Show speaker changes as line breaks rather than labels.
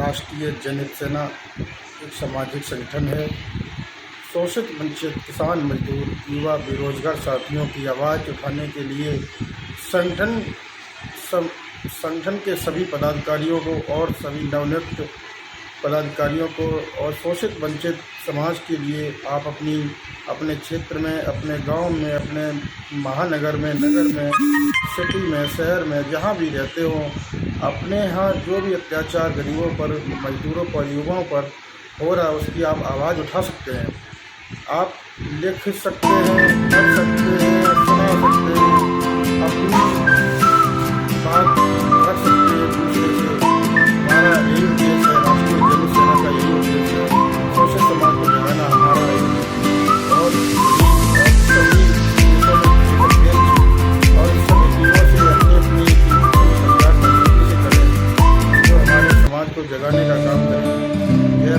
राष्ट्रीय जनहित सेना एक सामाजिक संगठन है। शोषित वंचित किसान, मजदूर, युवा, बेरोजगार साथियों की आवाज़ उठाने के लिए संगठन के सभी पदाधिकारियों को और सभी नवनियुक्त पदाधिकारियों को और शोषित वंचित समाज के लिए आप अपने क्षेत्र में, अपने गांव में, अपने महानगर में, नगर में, सिटी में, शहर में, जहां भी रहते हो, अपने यहाँ जो भी अत्याचार गरीबों पर, मजदूरों पर, युवाओं पर हो रहा है उसकी आप आवाज़ उठा सकते हैं। आप लिख सकते हैं, पढ़ सकते हैं, सुना सकते हैं, अपनी बात कर सकते हैं दूसरे से। हमारा यही उद्देश्य है, राष्ट्रीय जनहित सेना का यही उद्देश्य है, शोषित समाज को जगाना हमारा है। और सभी और सभी टीमों से अपनी सरकार से करें जो हमारे समाज को जगाने का काम करें। यह